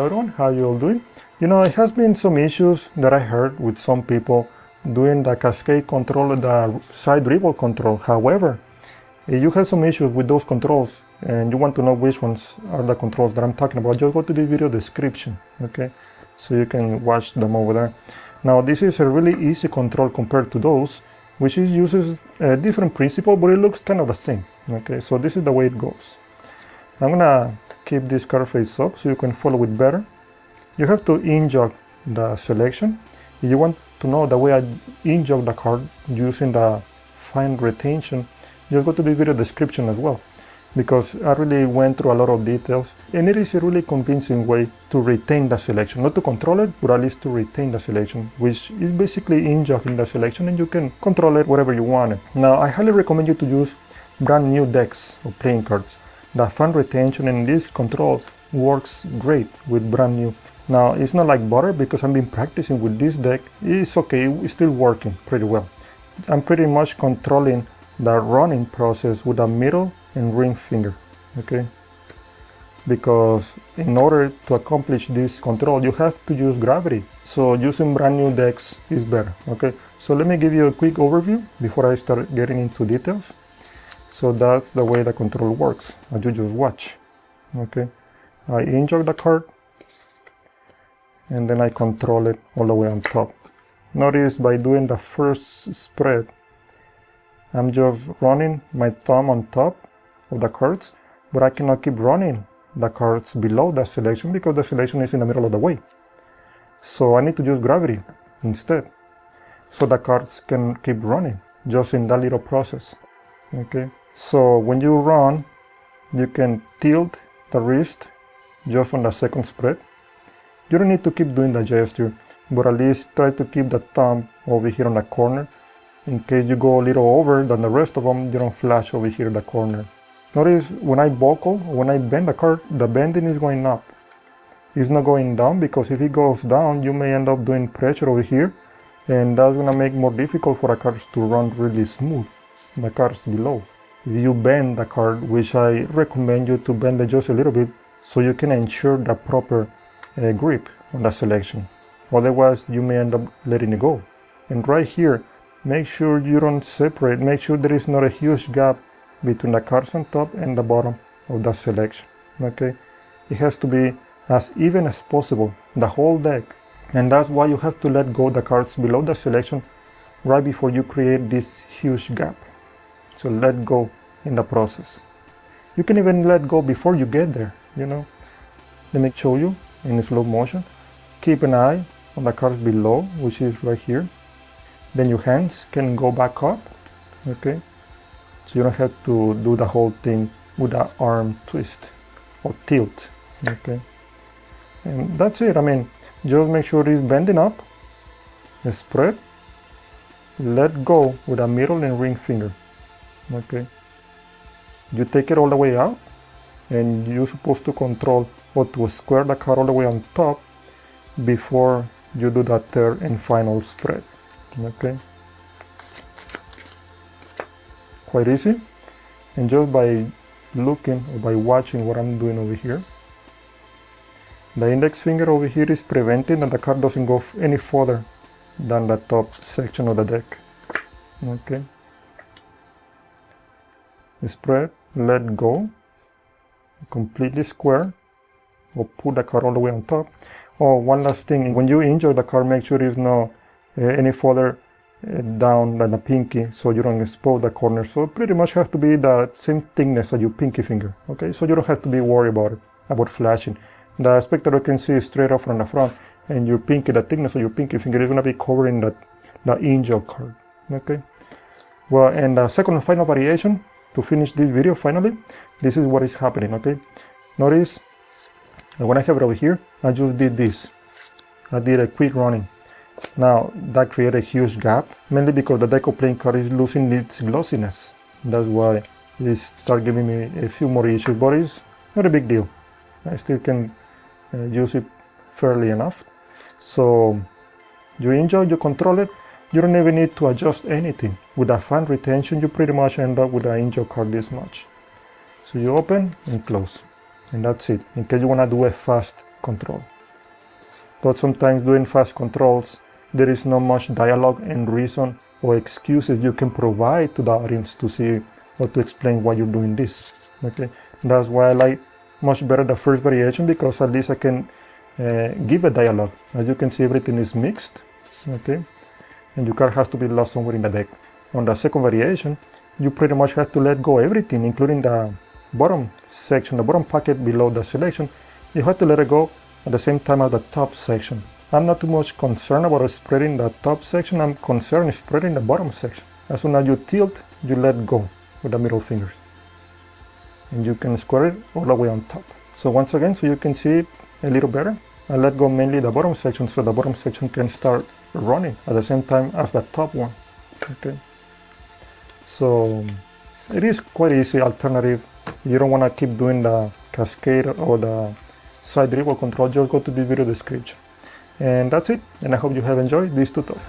Hello everyone, how you all doing? You know, it has been some issues that I heard with some people doing the cascade control, the side dribble control. However, if you have some issues with those controls and you want to know which ones are the controls that I'm talking about, just go to the video description, okay? So you can watch them over there. Now, this is a really easy control compared to those, which uses a different principle, but it looks kind of the same, okay? So this is the way it goes. I'm gonna keep this card face up so you can follow it better. You have to inject the selection. If you want to know the way I inject the card using the fine retention, just go to the video description as well, because I really went through a lot of details, and it is a really convincing way to retain the selection, not to control it, but at least to retain the selection, which is basically injecting the selection, and you can control it whatever you want it. Now, I highly recommend you to use brand new decks of playing cards. The fun retention in this control works great with brand new. Now, it's not like butter because I've been practicing with this deck. It's okay, it's still working pretty well. I'm pretty much controlling the running process with a middle and ring finger, okay? Because in order to accomplish this control, you have to use gravity. So using brand new decks is better, okay? So let me give you a quick overview before I start getting into details. So that's the way the control works, as you just watch, okay? I inject the card, and then I control it all the way on top. Notice by doing the first spread, I'm just running my thumb on top of the cards, but I cannot keep running the cards below the selection because the selection is in the middle of the way. So I need to use gravity instead, so the cards can keep running just in that little process, okay? So when you run, you can tilt the wrist just on the second spread. You don't need to keep doing the gesture, but at least try to keep the thumb over here on the corner. In case you go a little over than the rest of them, you don't flash over here in the corner. Notice when I buckle, when I bend the card, the bending is going up. It's not going down, because if it goes down, you may end up doing pressure over here, and that's gonna make it more difficult for the cards to run really smooth, the cards below. If you bend the card, which I recommend you to bend it just a little bit, so you can ensure the proper grip on the selection. Otherwise, you may end up letting it go. And right here, make sure you don't separate, make sure there is not a huge gap between the cards on top and the bottom of the selection, okay? It has to be as even as possible, the whole deck. And that's why you have to let go the cards below the selection right before you create this huge gap. So let go in the process. You can even let go before you get there, you know. Let me show you in slow motion. Keep an eye on the cards below, which is right here. Then your hands can go back up, okay? So you don't have to do the whole thing with the arm twist or tilt, okay? And that's it. I mean, just make sure it's bending up, spread, let go with a middle and ring finger, okay? You take it all the way out, and you're supposed to control or to square the card all the way on top before you do that third and final spread, okay? Quite easy, and just by looking or by watching what I'm doing over here, the index finger over here is preventing that the card doesn't go any further than the top section of the deck, okay? Spread, let go, completely square, or put the card all the way on top. Oh, one last thing, when you injure the card, make sure it's not any further down than the pinky, so you don't expose the corner. So it pretty much has to be the same thickness as your pinky finger, okay? So you don't have to be worried about flashing. The spectator can see straight up from the front, and your pinky, the thickness of your pinky finger is gonna be covering the injure card, okay? Well, and the second and final variation, to finish this video finally, this is what is happening, okay? Notice when I have it over here, I just did this. I did a quick running. Now, that created a huge gap, mainly because the deck of playing card is losing its glossiness. That's why it started giving me a few more issues, but it's not a big deal. I still can use it fairly enough. So, you enjoy, you control it, you don't even need to adjust anything. With a fan retention, you pretty much end up with an injure card this much. So you open and close, and that's it. In case you want to do a fast control. But sometimes doing fast controls, there is not much dialogue and reason or excuses you can provide to the audience to see or to explain why you're doing this. Okay, that's why I like much better the first variation, because at least I can give a dialogue. As you can see, everything is mixed. Okay, and your card has to be lost somewhere in the deck. On the second variation, you pretty much have to let go everything, including the bottom section, the bottom pocket below the selection. You have to let it go at the same time as the top section. I'm not too much concerned about spreading the top section. I'm concerned spreading the bottom section. As soon as you tilt, you let go with the middle fingers, and you can square it all the way on top. So once again, so you can see it a little better, I let go mainly the bottom section, so the bottom section can start running at the same time as the top one. Okay, so it is quite easy alternative. You don't want to keep doing the cascade or the side dribble control, just go to the video description. And that's it, and I hope you have enjoyed this tutorial.